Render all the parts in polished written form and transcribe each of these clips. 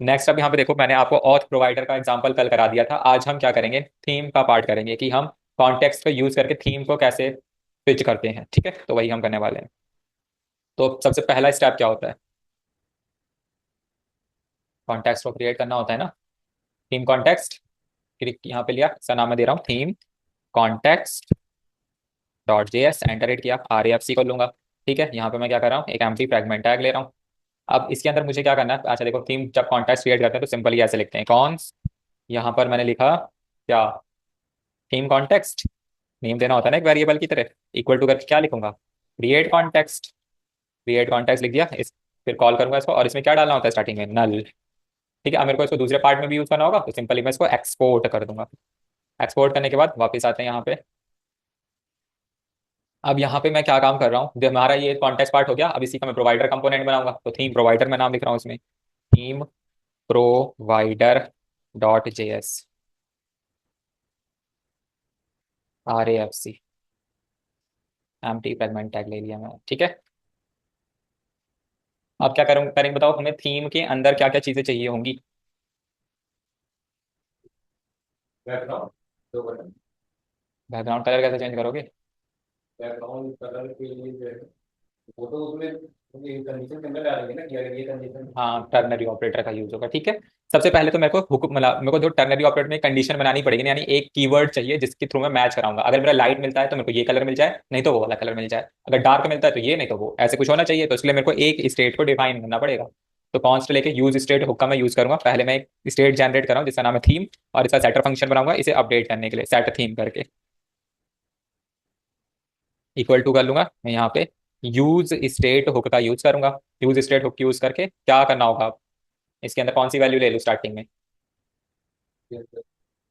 Next अब यहाँ पे देखो, मैंने आपको ऑथ प्रोवाइडर का एग्जांपल कल करा दिया था। आज हम क्या करेंगे, थीम का पार्ट करेंगे कि हम कॉन्टेक्स्ट को यूज करके थीम को कैसे स्विच करते हैं। ठीक है, तो वही हम करने वाले हैं। तो सबसे पहला स्टेप क्या होता है, कॉन्टेक्स्ट को क्रिएट करना होता है ना। थीम कॉन्टेक्स्ट, फिर यहाँ पे लिया, इसका नाम मैं दे रहा हूँ theme context dot JS, enter hit किया, आर एफ सी कर लूंगा। ठीक है, यहाँ पे मैं क्या कर रहा हूँ, एक एम्प्टी फ्रेगमेंट टैग ले रहा हूँ। अब इसके अंदर मुझे क्या करना है, अच्छा देखो, थीम जब कॉन्टेक्स्ट क्रिएट करते हैं तो सिंपली ऐसे लिखते हैं, कॉन्स, यहाँ पर मैंने लिखा क्या, थीम कॉन्टेक्स्ट, नेम देना होता है ना एक वेरिएबल की तरह, इक्वल टू करके क्या लिखूंगा, क्रिएट कॉन्टेक्स्ट। क्रिएट कॉन्टेक्स्ट लिख दिया इस, फिर कॉल करूंगा इसको, और इसमें क्या डालना होता है स्टार्टिंग में, नल। ठीक है, अब मेरे को इसको दूसरे पार्ट में भी यूज करना होगा, तो सिंपली मैं इसको एक्सपोर्ट कर दूंगा। एक्सपोर्ट करने के बाद वापस आते हैं यहाँ पे। अब यहाँ पे मैं क्या काम कर रहा हूँ, जो हमारा ये कॉन्टेक्स्ट पार्ट हो गया, अब इसी का मैं प्रोवाइडर कंपोनेंट बनाऊंगा, तो थीम प्रोवाइडर में नाम लिख रहा हूँ इसमें, theme provider dot JS, R A F C, empty fragment tag ले लिया मैं। ठीक है, अब क्या करूँ करेंगे बताओ, हमें थीम के अंदर क्या क्या चीजें चाहिए होंगी। बैकग्राउंड, दो बटन, बैकग्राउंड कलर कैसे चेंज करोगे, बैकग्राउंड कलर के लिए वो तो उसमें ये कंडीशन के अंदर डालेंगे ना कि अगर ये कंडीशन, हाँ टर्नरी ऑपरेटर का यूज होगा। ठीक है, सबसे पहले तो मेरे को हुक्म मतलब मेरे को जो टर्नरी ऑपरेटर में कंडीशन बनानी पड़ेगी, यानी एक कीवर्ड चाहिए जिसके थ्रू मैं मैच कराऊंगा। अगर मेरा लाइट मिलता है तो मेरे को ये कलर मिल जाए, नहीं तो वो वाला कलर मिल जाए। अगर डार्क मिलता है तो ये, नहीं तो वो, ऐसे कुछ होना चाहिए। तो इसलिए मेरे को एक स्टेट को डिफाइन करना पड़ेगा। तो कॉन्स्ट लेके यूज स्टेट हुक्का मैं यूज करूंगा। पहले मैं एक स्टेट जनरेट कर रहा हूँ जिसका नाम है थीम, और इसका सेटर फंक्शन बनाऊंगा इसे अपडेट करने के लिए, सेट थीम करके इक्वल टू कर लूंगा मैं यहाँ पे, यूज स्टेट हुक का यूज करूंगा। यूज स्टेट हुक यूज करके क्या करना होगा, इसके अंदर कौन सी वैल्यू ले लूँ स्टार्टिंग में,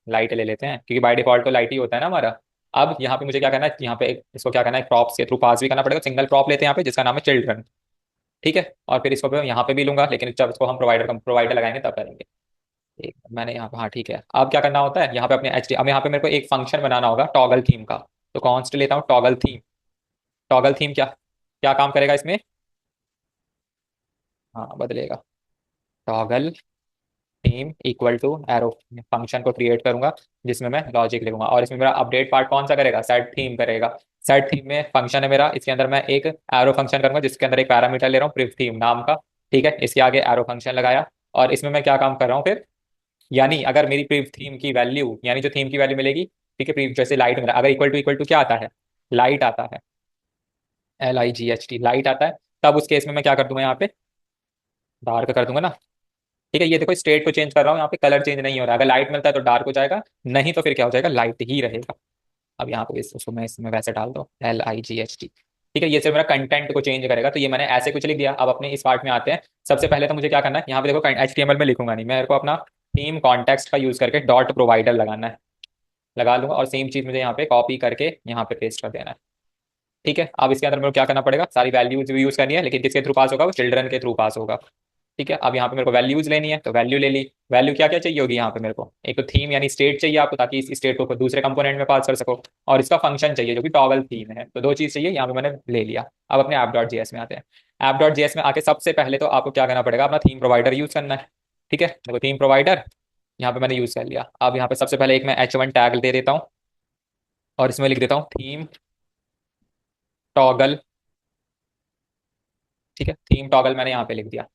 लाइट ले लेते हैं क्योंकि बाय डिफॉल्ट तो लाइट ही होता है ना हमारा। अब यहाँ पे मुझे क्या करना है, यहाँ पे इसको क्या करना है, प्रॉप्स के थ्रू पास भी करना पड़ेगा। सिंगल प्रॉप लेते हैं यहाँ पे जिसका नाम है चिल्ड्रन। ठीक है, और फिर इसको मैं यहाँ पे भी लूंगा, लेकिन जब इसको हम प्रोवाइडर लगाएंगे तब करेंगे। एक मैंने यहाँ पे, हाँ ठीक है, अब क्या करना होता है यहाँ पे अपने एच, अब यहाँ पे मेरे को एक फंक्शन बनाना होगा टॉगल थीम का। तो कॉन्स्ट लेता हूँ टॉगल थीम। टॉगल थीम क्या क्या काम करेगा इसमें, हाँ बदलेगा, toggle theme equal to arrow, function को क्रिएट करूंगा जिसमें मैं लॉजिक लिखूंगा, और इसमें मेरा अपडेट पार्ट कौन सा करेगा, सेट थीम करेगा। सेट थीम में फंक्शन है मेरा, इसके अंदर मैं एक एरो फंक्शन करूंगा जिसके अंदर एक पैरामीटर ले रहा हूँ प्रिव थीम नाम का। ठीक है, इसके आगे एरो फंक्शन लगाया, और इसमें मैं क्या काम कर रहा हूँ फिर, यानी अगर मेरी प्रिव थीम की वैल्यू, यानी जो थीम की वैल्यू मिलेगी, ठीक है, प्रिव जैसे लाइट मेरा अगर इक्वल टू क्या आता है, लाइट आता है, LIGHT लाइट आता है, तब उस केस में मैं क्या कर दूंगा यहाँ पे, डार्क कर दूंगा ना। ठीक है, ये देखो स्टेट को चेंज कर रहा हूँ, यहाँ पे कलर चेंज नहीं हो रहा है। अगर लाइट मिलता है तो डार्क हो जाएगा, नहीं तो फिर क्या हो जाएगा, लाइट ही रहेगा। अब यहाँ पे उसको मैं इसमें वैसे डाल दो, LIGHT। ठीक है, ये सिर्फ मेरा कंटेंट को चेंज करेगा, तो ये मैंने ऐसे कुछ लिख दिया। अब अपने इस पार्ट में आते हैं। सबसे पहले तो मुझे क्या करना है, यहाँ पे देखो HTML में लिखूंगा नहीं, मेरे को अपना थीम कॉन्टेक्स्ट का यूज करके डॉट प्रोवाइडर लगाना है, लगा लूंगा, और सेम चीज मुझे यहाँ पे कॉपी करके यहाँ पे पेस्ट कर देना है। ठीक है, अब इसके अंदर मेरे को क्या करना पड़ेगा, सारी वैल्यूज भी यूज करनी है, लेकिन किसके थ्रू पास होगा, वो चिल्ड्रन के थ्रू पास होगा। ठीक है, अब यहाँ पे मेरे को वैल्यूज लेनी है, तो वैल्यू ले ली। वैल्यू क्या क्या चाहिए होगी यहाँ पे मेरे को, एक तो थीम यानी स्टेट चाहिए आपको, ताकि इस स्टेट को दूसरे कंपोनेंट में पास कर सको, और इसका फंक्शन चाहिए जो कि टॉगल थीम है। तो दो चीज चाहिए, यहाँ पे मैंने ले लिया। अब अपने ऐप डॉट जेएस में आते हैं। ऐप डॉट जेएस में आके सबसे पहले तो आपको क्या करना पड़ेगा, अपना थीम प्रोवाइडर यूज करना है। ठीक है, देखो थीम प्रोवाइडर यहाँ पे मैंने यूज कर लिया। अब यहाँ पे सबसे पहले एक मैं H1 टैग दे देता हूँ, और इसमें लिख देता हूँ थीम टॉगल। ठीक है, थीम टॉगल मैंने यहाँ पे लिख दिया।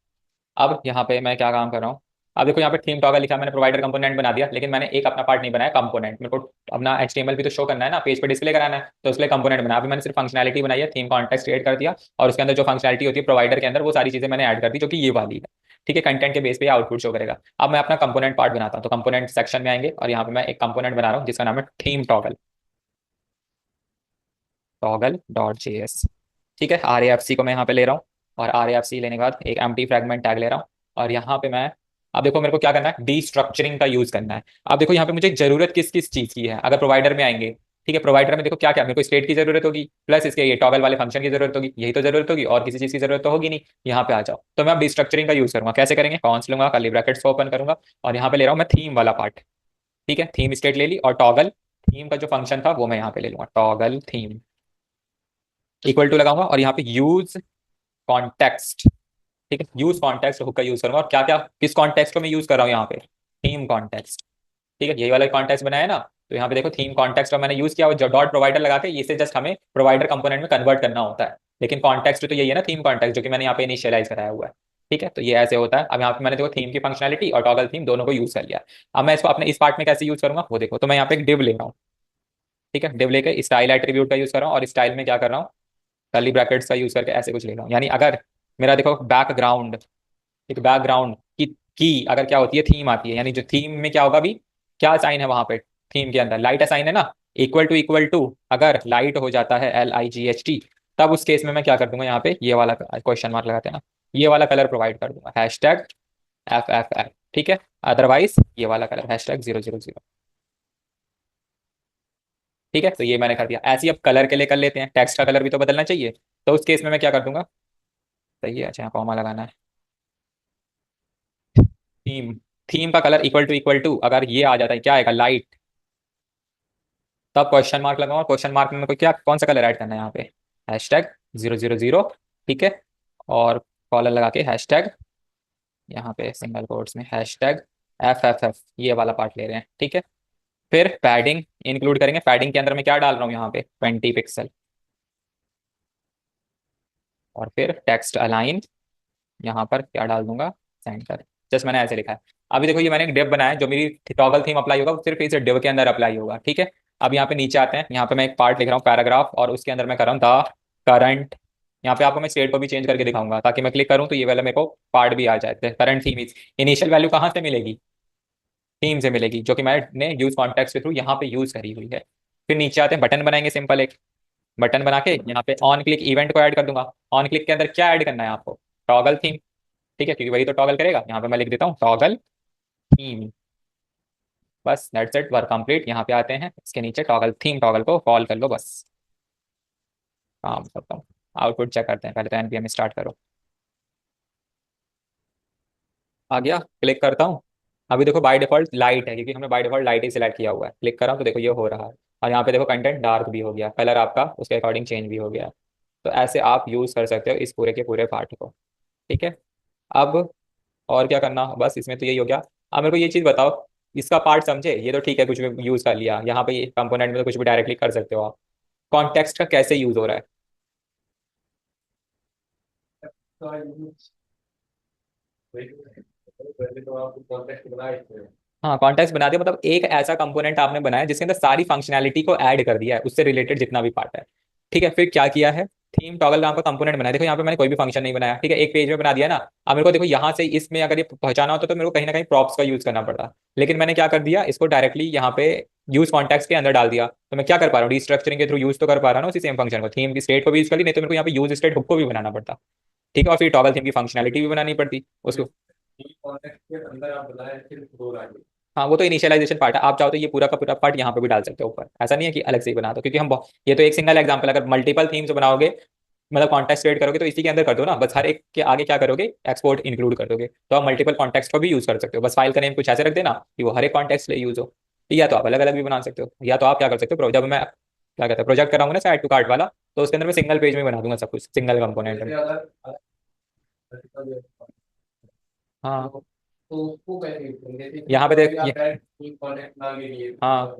अब यहाँ पे मैं क्या काम कर रहा हूँ, अब देखो यहाँ पे थीम टॉगल लिखा, मैंने प्रोवाइडर कंपोनेंट बना दिया, लेकिन मैंने एक अपना पार्ट नहीं बनाया कंपोनेंट। मेरे को अपना HTML भी तो शो करना है ना, पेज पे डिस्प्ले कराना है, तो उसके लिए कंपोनेंट बनाया। अभी मैंने सिर्फ फंक्शनैलिटी बनाई है, थीम कॉन्टेक्स्ट क्रिएट कर दिया, और उसके अंदर जो फंक्शनैलिटी होती है प्रोवाइडर के अंदर, वो सारी चीजें मैंने ऐड कर दी, जो कि ये वाली है। ठीक है, कंटेंट के बेस पे आउटपुट शो करेगा। अब मैं अपना कंपोनेंट पार्ट बनाता हूँ, तो कंपोनेंट सेक्शन में आएंगे, और यहाँ पे मैं एक कंपोनेंट बना रहा हूँ जिसका नाम है theme toggle, toggle dot JS. ठीक है, RAFC को मैं यहाँ पे ले रहा हूँ, और RAFC लेने के बाद एक एम्प्टी फ्रेगमेंट टैग ले रहा हूँ, और यहाँ पे मैं, अब देखो मेरे को क्या करना है, डीस्ट्रक्चरिंग का यूज करना है। अब देखो यहाँ पे मुझे जरूरत किस किस चीज की है, अगर प्रोवाइडर में आएंगे, ठीक है, प्रोवाइडर में देखो क्या क्या, मेरे को स्टेट की जरूरत होगी, प्लस इसके ये टॉगल वाले फंक्शन की जरूरत होगी, यही तो जरूरत होगी, और किसी चीज की जरूरत तो होगी नहीं। यहाँ पे आ जाओ, तो मैं अब डिस्ट्रक्चरिंग का यूज करूंगा। कैसे करेंगे, कॉन्स लूंगा, कर्ली ब्रैकेट्स को ओपन करूंगा, और यहाँ पे ले रहा हूँ मैं थीम वाला पार्ट। ठीक है, थीम स्टेट ले ली, और टॉगल थीम का जो फंक्शन था वो मैं यहाँ पे ले लूंगा, टॉगल थीम इक्वल टू लगाऊंगा, और यहाँ पे यूज कॉन्टेक्स्ट ठीक है, यूज कॉन्टेक्स्ट हुक का यूज करूंगा, और क्या क्या किस कॉन्टेक्स्ट को मैं यूज कर रहा हूँ यहाँ पे, थीम कॉन्टेक्स्ट। ठीक है, यही वाला कॉन्टेक्स्ट बनाया है ना, तो यहाँ पे देखो थीम कॉन्टेक्स्ट और मैंने यूज किया, जो डॉट प्रोवाइडर लगा के इसे जस्ट हमें प्रोवाइडर कंपोनेंट में कन्वर्ट करना होता है। लेकिन कॉन्टेक्स्ट तो यही है ना, थीम कॉन्टेक्स्ट, जो कि मैंने यहाँ पे इनिशियलाइज कराया हुआ है। ठीक है, तो ये ऐसे होता है। अब यहाँ पे मैंने देखो थीम की फंक्शनलिटी और टॉगल थीम दोनों को यूज कर लिया। अब मैं इसको अपने इस पार्ट में कैसे यूज करूंगा वो देखो, तो मैं यहाँ पे एक डिव ले रहा हूँ। ठीक है, डिव लेके स्टाइल एट्रीब्यूट का यूज कर रहा हूँ, और स्टाइल में क्या कर रहा हूँ, कर्ली ब्रैकेट्स का यूज करके ऐसे कुछ ले रहा हूँ। यानी अगर मेरा देखो बैकग्राउंड, एक बैकग्राउंड की अगर क्या होती है, थीम आती है, यानी जो थीम में क्या होगा अभी, क्या साइन है वहां पे, थीम के अंदर लाइट साइन है ना, इक्वल टू अगर लाइट हो जाता है LIGHT, तब उस केस में मैं क्या कर दूंगा, यहाँ पे ये वाला क्वेश्चन मार्क लगाते हैं ना, ये वाला कलर प्रोवाइड कर दूंगा, #FFF। ठीक है, अदरवाइज ये वाला कलर #000। ठीक है, तो ये मैंने कर दिया। ऐसे ही अब कलर के लिए कर लेते हैं, टेक्स्ट का कलर भी तो बदलना चाहिए, तो उस केस में मैं क्या कर दूंगा, सही है, अच्छा यहाँ कॉमा लगाना है, थीम, थीम का कलर इक्वल टू अगर ये आ जाता है, क्या आएगा, लाइट, तब क्वेश्चन मार्क लगाऊंगा, क्वेश्चन मार्क में मेरे को क्या कौन सा कलर ऐड करना है यहाँ पे, #000। ठीक है, और कॉलर लगा के हैशटैग, यहाँ पे सिंगल कोट्स में #FFF, ये वाला पार्ट ले रहे हैं। ठीक है, फिर पैडिंग इंक्लूड करेंगे, पैडिंग के अंदर मैं क्या डाल रहा हूँ यहाँ पे, 20 पिक्सल, और फिर टेक्स्ट अलाइन, यहाँ पर क्या डाल दूंगा, सेंटर। जस्ट मैंने ऐसे लिखा है। अभी देखो ये मैंने एक डिव बनाया है, जो मेरी टॉगल थीम अप्लाई होगा वो सिर्फ इस डिव के अंदर अप्लाई होगा। ठीक है, अब यहाँ पे नीचे आते हैं, यहाँ पे मैं एक पार्ट लिख रहा हूँ पैराग्राफ, और उसके अंदर मैं कर रहा हूँ द करंट, यहाँ पे आपको मैं स्टेट को भी चेंज करके दिखाऊंगा, ताकि मैं क्लिक करूँ तो ये वाला मेरे को पार्ट भी आ जाए। Current theme is, initial value कहाँ से मिलेगी, थीम से मिलेगी, जो कि मैंने यूज कॉन्टेक्स्ट के थ्रू यहाँ पे यूज करी हुई है। फिर नीचे आते हैं, बटन बनाएंगे सिंपल एक, बटन बना के यहाँ पे ऑन क्लिक इवेंट को ऐड कर दूंगा। ऑन क्लिक के अंदर क्या ऐड करना है आपको, टॉगल थीम। ठीक है, क्योंकि वही तो टॉगल करेगा, यहाँ पे मैं लिख देता हूँ टॉगल थीम, बस दैट्स इट, वर्क कंप्लीट। यहाँ पे आते हैं, इसके नीचे टॉगल थीम, टॉगल को कॉल कर लो, बस काम करता हूँ। आउटपुट चेक करते हैं, पहले तो npm स्टार्ट करो, आ गया, क्लिक करता हूँ। अभी देखो बाय डिफॉल्ट लाइट है, क्योंकि हमने by default light he select किया हुआ है। क्लिक कर रहा हूँ तो देखो ये हो रहा है, और यहाँ पे देखो कंटेंट डार्क भी हो गया, कलर आपका उसके अकॉर्डिंग चेंज भी हो गया। तो ऐसे आप यूज कर सकते हो इस पूरे के पूरे पार्ट को। ठीक है, अब और क्या करना, बस इसमें तो यही हो गया। अब मेरे को ये चीज बताओ, इसका पार्ट समझे, ये तो ठीक है, कुछ भी यूज कर लिया यहाँ पे, ये कंपोनेंट में तो कुछ भी डायरेक्टली कर सकते हो आप। कॉन्टेक्स्ट का कैसे यूज हो रहा है, हाँ कॉन्टेक्स्ट बना दिया, मतलब एक ऐसा कंपोनेंट आपने बनाया जिसके अंदर सारी फंक्शनैलिटी को ऐड कर दिया है, उससे रिलेटेड जितना भी पार्ट है। ठीक है, फिर क्या किया है, थीम टॉगल नाम का कंपोनेंट बनाया। देखो यहाँ पे मैंने कोई भी फंक्शन नहीं बनाया, ठीक है, एक पेज में बना दिया ना। अब मेरे को देखो यहाँ से इसमें अगर ये पहुंचाना होता तो मेरे को कहीं ना कहीं प्रॉप्स का यूज करना पड़ता, लेकिन मैंने क्या कर दिया, इसको डायरेक्टली यहाँ पे यूज कॉन्टेक्स्ट के अंदर डाल दिया। तो मैं क्या कर पा रहा हूँ, रिस्ट्रक्चरिंग के थ्रू यूज तो कर पा रहा हूँ उसी सेम फंक्शन को, थीम की स्टेट को भी यूज कर ली, नहीं तो मेरे को यहाँ पे यूज स्टेट हुक को भी बनाना पड़ता। ठीक है, और फिर टॉगल थीम की फंक्शनैलिटी भी बनानी पड़ती उसको। हाँ वो तो इनिशियलाइजेशन पार्ट है, आप चाहो तो ये पूरा का पूरा पार्ट यहाँ पे भी डाल सकते हो ऊपर, ऐसा नहीं है कि अलग से ही बना दो, क्योंकि ये तो एक सिंगल एग्जांपल, अगर मल्टीपल थीम्स बनाओगे, मतलब कॉन्टेक्स्ट क्रिएट करोगे, तो इसी के अंदर कर दो ना, बस हर एक के आगे क्या करोगे, एक्सपोर्ट इंक्लूड कर दोगे, तो आप मल्टीपल कॉन्टेक्स्ट को भी यूज कर सकते हो। बस फाइल का नेम कुछ ऐसे रख देना कि वो हर एक कॉन्टेक्स्ट ले यूज हो। या तो आप अलग अलग भी बना सकते हो, या तो आप क्या कर सकते हो, जब मैं क्या कहते हैं प्रोजेक्ट कराऊंगा ना ऐड टू कार्ट वाला, तो उसके अंदर मैं सिंगल पेज में बना दूंगा सब कुछ, सिंगल कंपोनेंट में। हाँ, यहाँ पे देख हाँ,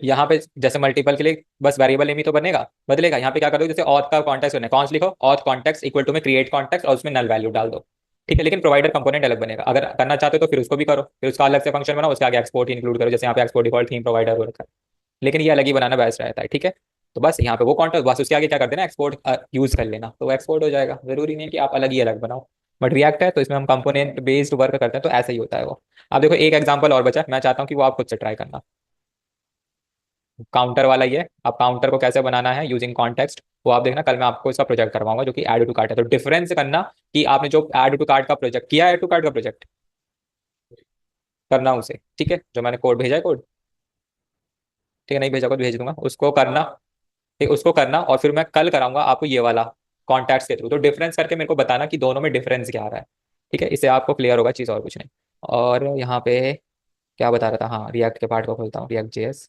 यहाँ पे जैसे मल्टीपल के लिए बस वेरिएबल नेम ही तो बनेगा, बदलेगा। यहाँ पे क्या कर दो, जैसे ऑथ का कॉन्टेक्ट करना है, कौन लिखो, ऑथ कॉन्टेक्ट इक्वल टू में क्रिएट कॉन्टेक्ट, और उसमें नल वैल्यू डाल दो। ठीक है, लेकिन प्रोवाइडर कंपोनेंट अलग बनेगा, अगर करना चाहते हो तो फिर उसको भी करो, फिर उसका अलग से फंक्शन बनाओ, उसके आगे एक्सपोर्ट इंक्लूड करो, जैसे यहाँ पे एक्सपोर्ट डिफॉल्ट थीम प्रोवाइडर हो रखा है, लेकिन ये अलग ही बनाना बेस्ट रहता है। ठीक है, तो बस यहाँ पे वो कॉन्टेक्ट, बस उसके आगे क्या कर देना, एक्सपोर्ट यूज कर लेना, तो वो एक्सपोर्ट हो जाएगा। जरूरी नहीं है कि आप अलग ही अलग बनाओ, बट रिएक्ट है तो इसमें हम कंपोनेंट बेस्ड वर्क करते हैं, तो ऐसा ही होता है वो। अब देखो एक एग्जांपल और बचा, मैं चाहता हूँ कि वो आप खुद से ट्राई करना, काउंटर वाला ही है। अब काउंटर को कैसे बनाना है यूजिंग कॉन्टेक्स्ट, वो आप देखना, कल मैं आपको इसका प्रोजेक्ट करवाऊंगा, जो कि ऐड टू कार्ट है। तो डिफरेंस करना कि आपने जो ऐड टू कार्ट का प्रोजेक्ट किया है, ऐड टू कार्ट का प्रोजेक्ट करना उसे, ठीक है, जो मैंने कोड भेजा है, कोड, ठीक है, नहीं भेजा कोड भेज दूंगा, उसको करना। ठीक, उसको करना, और फिर मैं कल कराऊंगा आपको ये वाला कॉन्टैक्ट्स के थ्रू। तो डिफरेंस करके मेरे को बताना कि दोनों में डिफरेंस क्या आ रहा है। ठीक है, इससे आपको क्लियर होगा चीज़, और कुछ नहीं। और यहाँ पे क्या बता रहा था, हाँ रिएक्ट के पार्ट को खोलता हूँ, रिएक्ट जेएस।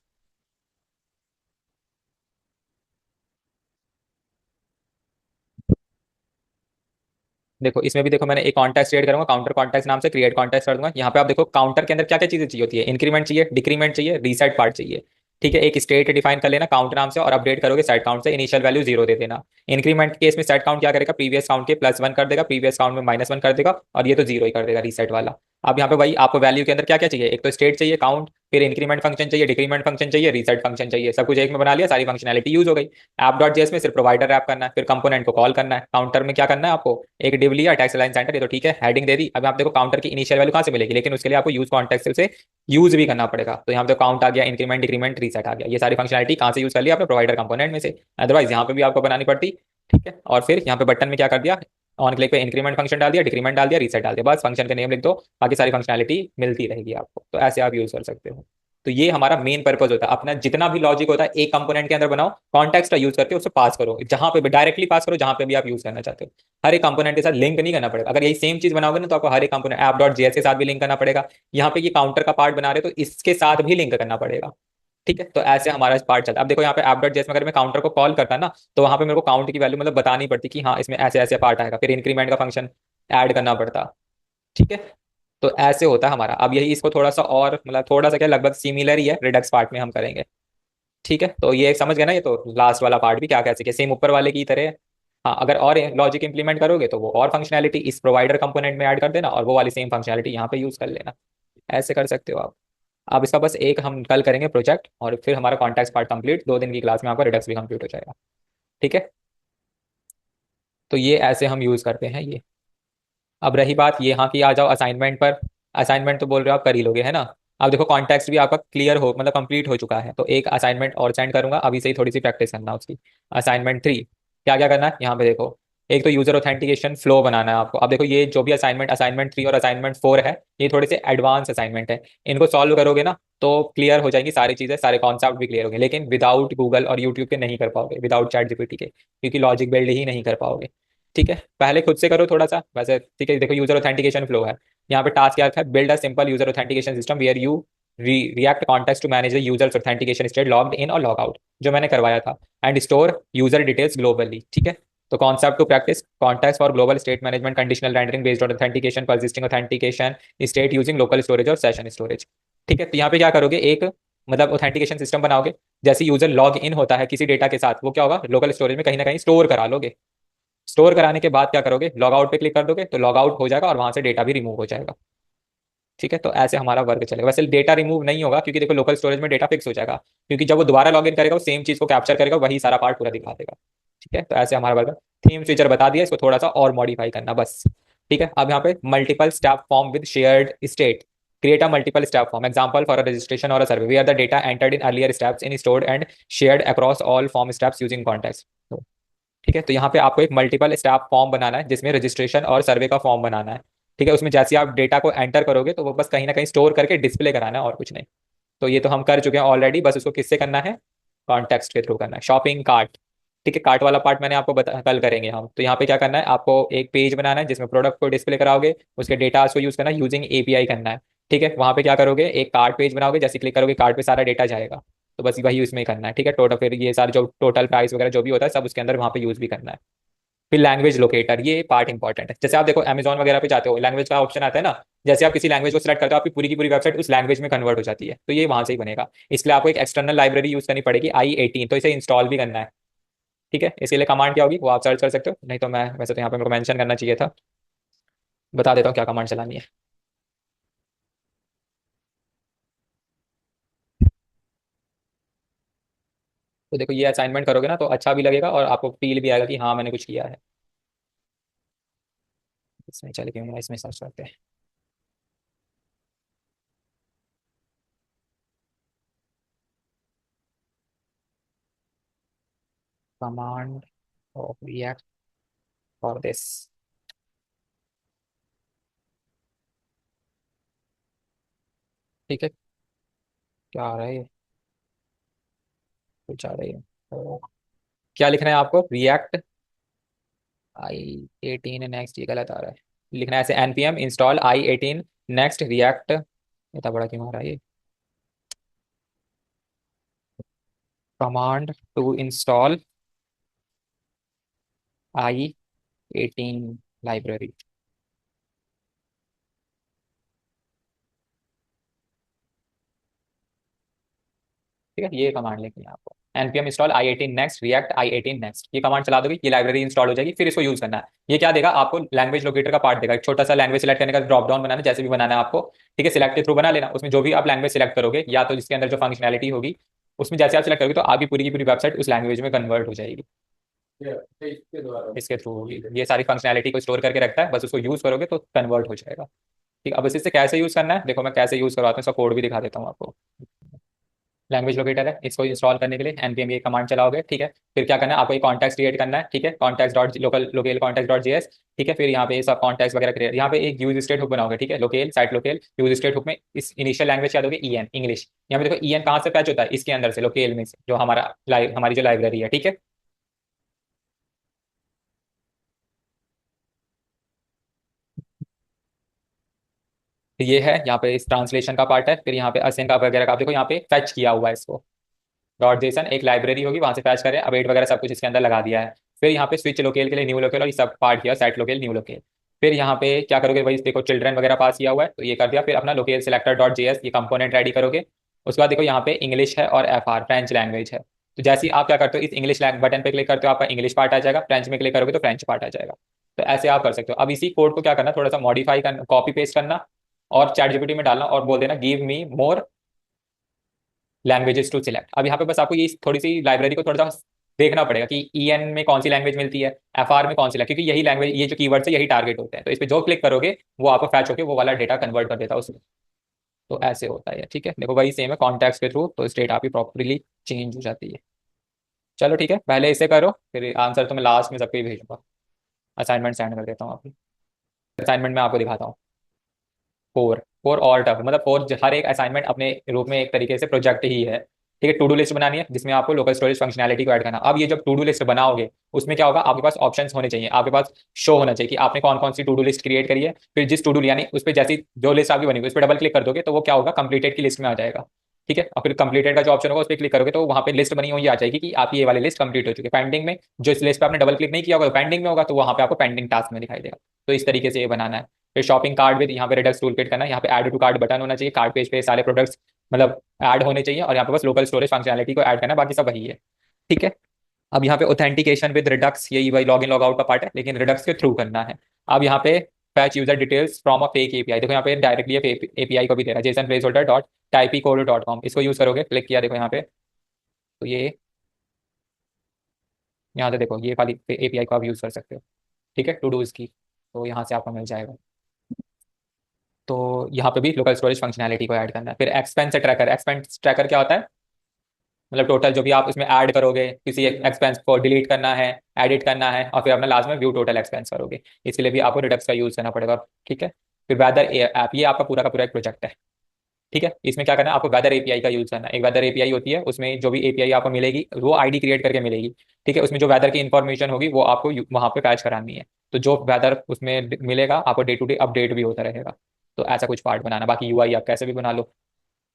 देखो इसमें भी देखो मैंने एक कॉन्टेक्स्ट क्रिएट करूंगा, काउंटर कॉन्टेक्स्ट नाम से क्रिएट कॉन्टेक्स्ट कर दूंगा। यहाँ पे आप देखो काउंटर के अंदर क्या क्या चीजें चाहिए होती है, इंक्रीमेंट चाहिए, डिक्रीमेंट चाहिए, रीसेट पार्ट चाहिए। ठीक है, एक स्टेट डिफाइन कर लेना काउंट नाम से, और अपडेट करोगे सेट काउंट से, इनिशियल वैल्यू 0 दे देना। इंक्रीमेंट केस में सेट काउंट क्या करेगा, प्रीवियस काउंट के +1 कर देगा, प्रीवियस काउंट में -1 कर देगा, और ये तो 0 ही कर देगा रीसेट वाला। अब यहाँ पे भाई आपको वैल्यू के अंदर क्या क्या चाहिए, एक तो स्टेट चाहिए, काउंट, फिर इंक्रीमेंट फंक्शन चाहिए, डिक्रीमेंट फंक्शन चाहिए, रीसेट फंक्शन चाहिए, सब कुछ एक में बना लिया, सारी फंक्शनैलिटी यूज हो गई। ऐप डॉट जेएस में सिर्फ प्रोवाइडर रैप करना है, फिर कंपोनेंट को कॉल करना है। काउंटर में क्या करना है आपको, एक डिव लिया, टैक्स लाइन सेंटर, ये तो ठीक है, हेडिंग दे दी। अब आप देखो काउंटर की इनिशियल वैल्यू कहाँ से मिलेगी, लेकिन उसके लिए आपको यूज कॉन्टेक्स्ट से यूज भी करना पड़ेगा। तो यहाँ पे काउंट आ गया, इंक्रीमेंट डिक्रीमेंट रीसेट आ गया, ये सारी फंक्शनलिटी कहाँ से यूज कर लिया आपने, प्रोवाइडर कंपोनेंट में से। अदरवाइज यहाँ पे भी आपको बनानी पड़ती। ठीक है, और फिर यहाँ पे बटन में क्या कर दिया, ऑन क्लिक पे इंक्रीमेंट फंक्शन डाल दिया, डिक्रीमेंट डाल दिया, रीसेट डाल दिया, बस फंक्शन का नेम लिख दो, बाकी सारी फंक्शनलिटी मिलती रहेगी आपको। तो ऐसे आप यूज कर सकते हो। तो ये हमारा मेन पर्पज होता है, अपना जितना भी लॉजिक होता है एक कंपोनेंट के अंदर बनाओ, कॉन्टेक्स्ट का यूज करके उससे पास करो, जहां पे भी डायरेक्टली पास करो, जहां पे भी आप यूज करना चाहते हो। हर एक कंपोनेंट के साथ लिंक नहीं करना पड़ेगा। अगर यही सेम चीज बनाओगे ना, तो आपको हर एक कंपोनेंट ऐप डॉट जेएस के साथ भी लिंक करना पड़ेगा। यहाँ पे ये काउंटर का पार्ट बना रहे हो, तो इसके साथ भी लिंक करना पड़ेगा। ठीक है, तो ऐसे हमारा पार्ट चलता है। अब देखो यहाँ पे ऐप डॉट जेएस में अगर मैं काउंटर को कॉल करता ना, तो वहां पे मेरे को काउंट की वैल्यू मतलब बतानी पड़ती कि हाँ इसमें ऐसे ऐसे पार्ट आएगा, फिर इंक्रीमेंट का फंक्शन ऐड करना पड़ता। ठीक है, तो ऐसे होता है हमारा। अब यही इसको थोड़ा सा और मतलब थोड़ा सा क्या, लगभग सिमिलर ही है, रिडक्स पार्ट में हम करेंगे। ठीक है, तो ये समझ गए ना, ये तो लास्ट वाला पार्ट भी क्या कैसे सेम ऊपर वाले की तरह है। हाँ, अगर और लॉजिक इंप्लीमेंट करोगे तो वो और फंक्शनैलिटी इस प्रोवाइडर कंपोनेंट में ऐड कर देना, और वो वाली सेम फंक्शनैलिटी यहाँ पे यूज कर लेना। ऐसे कर सकते हो आप। अब इसका बस एक हम कल करेंगे प्रोजेक्ट, और फिर हमारा कॉन्टेक्स्ट पार्ट कंप्लीट, 2 दिन की क्लास में आपका रिडक्स भी कंप्लीट हो जाएगा। ठीक है, तो ये ऐसे हम यूज करते हैं ये। अब रही बात यहाँ की, आ जाओ असाइनमेंट पर। असाइनमेंट तो बोल रहे हो आप कर ही लोगे, है ना। अब देखो कॉन्टेक्स्ट भी आपका क्लियर हो मतलब कंप्लीट हो चुका है, तो एक असाइनमेंट और सेंड करूंगा, अभी से ही थोड़ी सी प्रैक्टिस करना उसकी। असाइनमेंट 3, क्या क्या करना है यहाँ पे देखो। एक तो यूजर ऑथेंटिकेशन फ्लो बनाना है आपको। अब देखो ये जो भी असाइनमेंट 3 और असाइनमेंट 4 है, ये थोड़े से एडवांस असाइनमेंट है। इनको सॉल्व करोगे ना, तो क्लियर हो जाएंगी सारी चीजें, सारे कॉन्सेप्ट भी क्लियर होंगे, लेकिन विदाउट गूगल और यूट्यूब के नहीं कर पाओगे, विदाउट चैट जीपीटी के, क्योंकि लॉजिक बिल्ड ही नहीं कर पाओगे। ठीक है, पहले खुद से करो थोड़ा सा वैसे। ठीक है, देखो यूजर ऑथेंटिकेशन फ्लो है, यहाँ पे टास्क क्या है, build a simple user authentication system where you react context to manage the users authentication state logged in और लॉग आउट, जो मैंने करवाया था, and store user details globally. ठीक है, तो concept to practice, context for global state management, conditional rendering based on authentication, persisting authentication state using local storage और session storage. ठीक है, तो यहाँ पे क्या करोगे, एक मतलब ऑथेंटिकेशन सिस्टम बनाओगे। जैसे यूजर लॉग इन होता है किसी डेटा के साथ, वो क्या होगा, लोकल स्टोरेज में कहीं ना कहीं स्टोर करा लोगे। स्टोर कराने के बाद क्या करोगे, लॉग आउट पे क्लिक कर दोगे, तो लॉग आउट हो जाएगा और वहां से डेटा भी रिमूव हो जाएगा। ठीक है, तो ऐसे हमारा वर्क चलेगा। वैसे डेटा रिमूव नहीं होगा, क्योंकि देखो लोकल स्टोरेज में डेटा फिक्स हो जाएगा, क्योंकि जब वो दोबारा लॉग इन करेगा वो सेम चीज को कैप्चर करेगा, वही सारा पार्ट पूरा दिखा देगा। ठीक है, तो ऐसे हमारा वर्क। थीम फीचर बता दिया, इसको थोड़ा सा और मॉडिफाई करना बस। ठीक है, अब यहाँ पे multiple step form with shared state, create a multiple step form example for a registration और a survey where the data entered in earlier steps in stored and shared across all form steps using context. ठीक है, तो यहाँ पे आपको एक multiple step form बनाना है, जिसमें रजिस्ट्रेशन और सर्वे का फॉर्म बनाना है। ठीक है, उसमें जैसे आप डेटा को एंटर करोगे, तो वो बस कहीं ना कहीं स्टोर करके डिस्प्ले कराना है, और कुछ नहीं। तो ये तो हम कर चुके हैं ऑलरेडी, बस उसको किससे करना है, कॉन्टेक्स्ट के थ्रू करना है। शॉपिंग कार्ट, ठीक है, कार्ट वाला पार्ट मैंने आपको कल करेंगे हम। तो यहाँ पे क्या करना है, आपको एक पेज बनाना है जिसमें प्रोडक्ट को डिस्प्ले कराओगे, उसके डेटा को यूज करना है, यूजिंग एपीआई करना है। ठीक है, वहां पे क्या करोगे, एक कार्ट पेज बनाओगे, जैसे क्लिक करोगे कार्ट पे सारा डेटा जाएगा। तो बस वही उसमें करना है। ठीक है, टोटल फिर ये सारे जो टोटल प्राइस वगैरह जो भी होता है सब उसके अंदर वहाँ पे यूज भी करना है। फिर लैंग्वेज लोकेटर, ये पार्ट इंपॉर्टेंट है। जैसे आप देखो अमेजोन वगैरह पे जाते हो, लैंग्वेज का ऑप्शन आता है ना, जैसे आप किसी लैंग्वेज को सिलेक्ट करते हो, आपकी पूरी की पूरी वेबसाइट उस लैंग्वेज में कन्वर्ट हो जाती है, तो ये वहां से ही बनेगा। इसलिए आपको एक एक्सटर्नल लाइब्रेरी यूज करनी पड़ेगी i18, तो इसे इंस्टॉल भी करना है। ठीक है, इसके लिए कमांड क्या होगी वो आप सर्च कर सकते हो, नहीं तो मैं वैसे तो यहाँ पे मेरे को मेंशन करना चाहिए था, बता देता हूँ क्या कमांड चलानी है। तो देखो ये असाइनमेंट करोगे ना, तो अच्छा भी लगेगा और आपको फील भी आएगा कि हाँ मैंने कुछ किया है। इसमें चल के इसमें सर्च करते हैं। Command of react for this. ठीक है, क्या आ रहा है ये, कुछ आ रही है। तो क्या लिखना है आपको, रिएक्ट i18 नेक्स्ट, ये गलत आ रहा है। लिखना है ऐसे npm install i18 next react, इतना बड़ा क्यों आ रहा है ये, command to install i18। Library. ठीक है, ये कमांड लिखनी है आपको, npm install i18 next react i18 next, ये कमांड चला दोगे, ये लाइब्रेरी इंस्टॉल हो जाएगी। फिर इसको यूज करना है। ये क्या देगा आपको, लैंग्वेज लोकेटर का पार्ट देगा, एक छोटा सा लैंग्वेज सिलेक्ट करने का ड्रॉप डाउन बनाना है, जैसे भी बनाना है आपको। ठीक है, सिलेक्ट के थ्रू बना लेना, उसमें जो भी आप लैंग्वेज सिलेक्ट करोगे या तो जिसके अंदर जो फंक्शनैलिटी होगी, उसमें जैसे आप सिलेक्ट करोगे तो आपकी पूरी की पूरी वेबसाइट उस लैंग्वेज में कन्वर्ट हो जाएगी। इसके थ्रू होगी, ये सारी फंक्शनैलिटी को स्टोर करके रखता है, बस उसको यूज करोगे तो कन्वर्ट हो जाएगा। ठीक है, अब इसे कैसे यूज करना है देखो, मैं कैसे यूज करवाता हूँ, इसका कोड भी दिखा देता हूँ आपको। लैंग्वेज लोकेटर है, इसको इंस्टॉल करने के लिए npm ये कमांड चलाओगे। ठीक है, फिर क्या करना है आपको, एक कॉन्टैक्ट क्रिएट करना है। ठीक है, contact dot local local contact dot JS. ठीक है, फिर यहाँ पे सब कॉन्टैक्ट वगैरह क्रिएट, यहाँ पे एक यूज स्टेट हुक बनाओगे। ठीक है, local site local use state hook में इस इनिशियल लैंग्वेज क्या दोगे, en इंग्लिश। यहाँ पे देखो en कहाँ से पैच होता है, इसके अंदर से, लोकेल में से, जो हमारा हमारी जो लाइब्रेरी है। ठीक है, तो ये है यहाँ पे, इस ट्रांसलेशन का पार्ट है। फिर यहाँ पे असेंट का वगैरह का आप देखो, यहाँ पे फैच किया हुआ है इसको। डॉट जेसन एक लाइब्रेरी होगी, वहां से फैच करें, अवेट वगैरह सब कुछ इसके अंदर लगा दिया है। फिर यहाँ पे स्विच लोकेल के लिए न्यू लोकेल, और ये सब पार्ट किया, सेट लोकेल न्यू लोकेल। फिर यहाँ पे क्या करोगे, वही देखो चिल्ड्रन वगैरह पास किया हुआ है, तो ये कर दिया। फिर अपना लोकेल सिलेक्टर डॉट जेएस ये कंपोनेंट रेडी करोगे। उसके बाद देखो यहाँ पे इंग्लिश है और एफ आर फ्रेंच लैंग्वेज है। तो जैसे ही आप क्या करते हो, इस इंग्लिश बटन पे क्लिक करते हो, आपका इंग्लिश पार्ट आ जाएगा, फ्रेंच में क्लिक करोगे तो फ्रेंच पार्ट आ जाएगा। तो ऐसे आप कर सकते हो। अब इसी कोड को क्या करना, थोड़ा सा मॉडिफाई करना, कॉपी पेस्ट करना, और चैट जीपीटी में डालना, और बोल देना give me more languages to select. अब यहाँ पे बस आपको ये थोड़ी सी लाइब्रेरी को थोड़ा सा देखना पड़ेगा कि en में कौन सी लैंग्वेज मिलती है, fr में कौन सी, क्योंकि यही लैंग्वेज, ये जो कीवर्ड है यही टारगेट होते हैं। तो इस पे जो क्लिक करोगे वो आपको फैच होकर वो वाला डेटा कन्वर्ट कर देता है उसमें। तो ऐसे होता है। ठीक है, देखो वही सेम है कॉन्टैक्ट्स के थ्रू, तो स्टेट आपकी प्रॉपरली चेंज हो जाती है। चलो ठीक है, पहले इसे करो, फिर आंसर तो मैं लास्ट में सबको ही भेजूंगा। असाइनमेंट सेंड कर देता हूँ आपकी। असाइनमेंट में आपको दिखाता हूँ। फोर फोर और टफ, मतलब फोर हर एक असाइनमेंट अपने रूप में एक तरीके से प्रोजेक्ट ही है। ठीक है, टू डू लिस्ट बनानी है जिसमें आपको लोकल स्टोरेज फंक्शनैलिटी को ऐड करना। अब ये जब टू डू लिस्ट बनाओगे, उसमें क्या होगा, आपके पास ऑप्शंस होने चाहिए, आपके पास शो होना चाहिए कि आपने कौन कौन सी टू डू लिस्ट क्रिएट करी है। फिर जिस टू डू यानी उस पर जैसी जो लिस्ट आपकी बनी हुई उस पर डबल क्लिक कर दोगे तो वो क्या होगा, कंप्लीटेड की लिस्ट में आ जाएगा। ठीक है, और फिर कंप्लीटेड का जो ऑप्शन होगा उस पर क्लिक करोगे तो वहाँ पे लिस्ट बनी हुई आ जाएगी कि आपकी ये वाली लिस्ट कंप्लीट हो चुकी है। पेंडिंग में जो इस लिस्ट पे आपने डबल क्लिक नहीं किया होगा पेंडिंग में होगा, तो वहाँ पे आपको पेंडिंग टास्क में दिखाई देगा। तो इस तरीके से ये बनाना है। फिर शॉपिंग कार्ड विद, यहाँ पे रिडक्स टूल किट करना है, यहाँ पे ऐड टू कार्ड बटन होना चाहिए, कार्ड पेज पे सारे प्रोडक्ट्स मतलब ऐड होने चाहिए, और यहाँ पे बस लोकल स्टोरेज फंक्शनैलिटी को ऐड करना है, बाकी सब वही है। ठीक है, अब यहाँ पे ऑथेंटिकेशन विद रिडक्स, यही वही लॉग इन लॉग आउट का पार्ट है, लेकिन रिडक्स के थ्रू करना है। अब यहाँ पे fetch user details from a fake API, देखो यहाँ पे डायरेक्टली एपीआई को भी दे रहा है, Jason place holder dot Taipei code dot com, इसको यूज करोगे, क्लिक किया देखो यहाँ पे, तो ये यहाँ से देखो ये वाली एपीआई को आप यूज कर सकते हो। ठीक है, टू डू इसकी, तो यहाँ से आपको मिल जाएगा। तो यहाँ पे भी लोकल स्टोरेज फंक्शनैलिटी को ऐड करना है। फिर एक्सपेंस ट्रैकर, एक्सपेंस ट्रैकर क्या होता है, मतलब टोटल जो भी आप इसमें ऐड करोगे, किसी एक्सपेंस को डिलीट करना है, एडिट करना है, और फिर अपना लास्ट में व्यू टोटल एक्सपेंस करोगे। इसके लिए भी आपको रिडक्स का यूज करना पड़ेगा। ठीक है, फिर वेदर ऐप, ये आपका पूरा का पूरा एक प्रोजेक्ट है। ठीक है, इसमें क्या करना है आपको, वेदर एपीआई का यूज करना है। एक वेदर एपीआई होती है, उसमें जो भी एपीआई आपको मिलेगी वो आईडी क्रिएट करके मिलेगी। ठीक है, उसमें जो वेदर की इंफॉर्मेशन होगी वो आपको वहां पे पैच करानी है। तो जो वेदर उसमें मिलेगा आपको डे टू डे अपडेट भी होता रहेगा। तो ऐसा कुछ पार्ट बनाना, बाकी यूआई आप कैसे भी बना लो।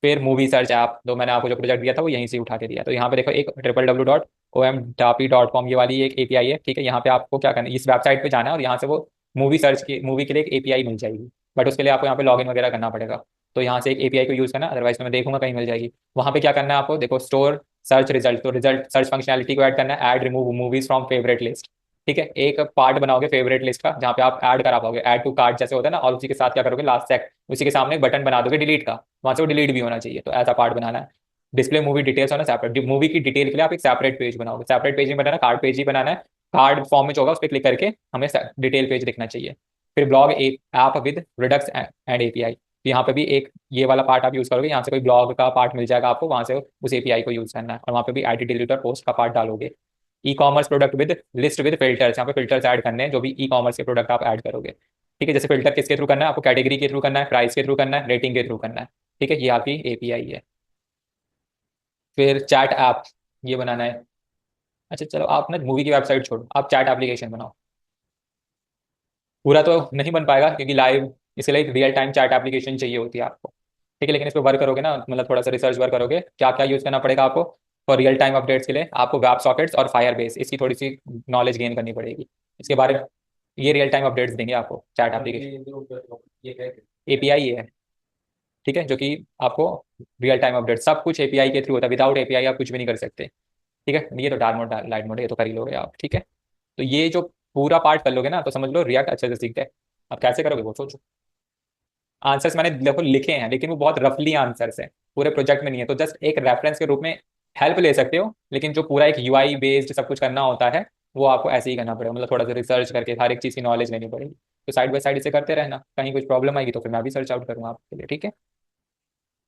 फिर मूवी सर्च ऐप, तो मैंने आपको जो प्रोजेक्ट दिया था वो यहीं से उठा के दिया। तो यहाँ पे देखो एक www.omdapi.com ये वाली एक एपीआई है। ठीक है, यहाँ पे आपको क्या करना है, इस वेबसाइट पे जाना है और यहाँ से वो मूवी के लिए एक एपीआई मिल जाएगी। बट उसके लिए आपको यहाँ पे लॉगिन वगैरह करना पड़ेगा। तो यहाँ से एक एपीआई को यूज करना, अदरवाइज तो मैं देखूंगा कहीं मिल जाएगी। वहाँ पे क्या करना है आपको, देखो स्टोर सर्च रिजल्ट, तो रिजल्ट सर्च फंक्शनैलिटी को ऐड करना है, add remove movies from favourite list. ठीक है, एक पार्ट बनाओगे फेवरेट लिस्ट का जहाँ पे आप ऐड करा पाओगे, ऐड टू कार्ट जैसे होता है ना, और उसी के साथ क्या करोगे, लास्ट सेक उसी के सामने एक बटन बना दोगे डिलीट का, वहां से वो डिलीट भी होना चाहिए। तो ऐसा पार्ट बनाना है। डिस्प्ले मूवी डिटेल्स होना सेपरेट, मूवी की डिटेल के लिए आप एक सेपरेट पेज बनाओगे, सेपरेट पेज नहीं बनाना, कार्ड पेज ही बनाना है। कार्ड फॉर्म में जो होगा उस पर क्लिक करके हमें डिटेल पेज दिखना चाहिए। फिर blog app with Redux and API, यहाँ पे भी एक ये वाला पार्ट आप यूज करोगे, यहाँ से कोई ब्लॉग का पार्ट मिल जाएगा आपको, वहां से उस एपीआई को यूज करना है, और वहाँ पे भी एडिट डिलीट और पोस्ट का पार्ट डालोगे। E commerce product with list with filters, यहाँ पे फिल्टर्स ऐड करने हैं जो भी ई कॉमर्स के प्रोडक्ट आप ऐड करोगे। ठीक है, जैसे फिल्टर किसके थ्रू करना है आपको, कैटेगरी के थ्रू करना है, प्राइस के थ्रू करना है, रेटिंग के थ्रू करना है। ठीक है, ये आपकी एपीआई है। फिर चैट ऐप ये बनाना है। अच्छा चलो, आप ना मूवी की वेबसाइट छोड़ो, आप चैट एप्लीकेशन बनाओ। पूरा तो नहीं बन पाएगा क्योंकि लाइव, इसके लिए रियल टाइम चैट एप्लीकेशन चाहिए होती है आपको। ठीक है, लेकिन इस पर वर्क करोगे ना, मतलब थोड़ा सा रिसर्च वर्क करोगे, क्या क्या यूज करना पड़ेगा आपको फॉर रियल टाइम अपडेट्स के लिए, आपको वेब सॉकेट्स और फायर बेस, इसकी थोड़ी सी नॉलेज गेन करनी पड़ेगी इसके बारे में। ये रियल टाइम अपडेट्स देंगे आपको चैट एप्लीकेशन, एपीआई है, ठीक है, जो कि आपको रियल टाइम अपडेट सब कुछ एपीआई के थ्रू होता है, विदाउट एपीआई आप कुछ भी नहीं कर सकते। ठीक है, ये तो डार्क मोड लाइट मोड है, ये तो कर ही लोगे आप। ठीक है, तो ये जो पूरा पार्ट कर लोगे ना तो समझ लो रिएक्ट अच्छे से सीख गए। अब कैसे करोगे वो सोचो। आंसर्स मैंने देखो लिखे हैं, लेकिन वो बहुत रफली आंसर्स हैं, पूरे प्रोजेक्ट में नहीं है, तो जस्ट एक रेफरेंस के रूप में हेल्प ले सकते हो, लेकिन जो पूरा एक यूआई बेस्ड सब कुछ करना होता है वो आपको ऐसे ही करना पड़ेगा, मतलब थोड़ा सा रिसर्च करके हर एक चीज़ की नॉलेज लेनी पड़ेगी। तो साइड बाय साइड इसे करते रहना, कहीं कुछ प्रॉब्लम आएगी तो फिर मैं भी सर्च आउट करूंगा आपके लिए। ठीक है,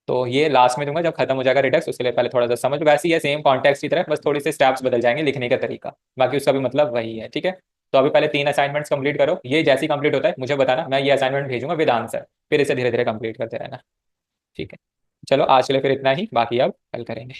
तो ये लास्ट में दूंगा जब खत्म हो जाएगा रिडक्स, उसके लिए पहले थोड़ा सा समझ, वैसे ही है सेम कॉन्टेक्स्ट की तरह, बस थोड़ी से स्टेप्स बदल जाएंगे लिखने का तरीका, बाकी उसका भी मतलब वही है। ठीक है, तो अभी पहले 3 असाइनमेंट्स कंप्लीट करो, ये जैसे ही कंप्लीट होता है मुझे बताना, मैं ये असाइनमेंट भेजूंगा विद आंसर, फिर इसे धीरे धीरे कंप्लीट करते रहना। ठीक है, चलो आज के लिए फिर इतना ही, बाकी अब कल करेंगे।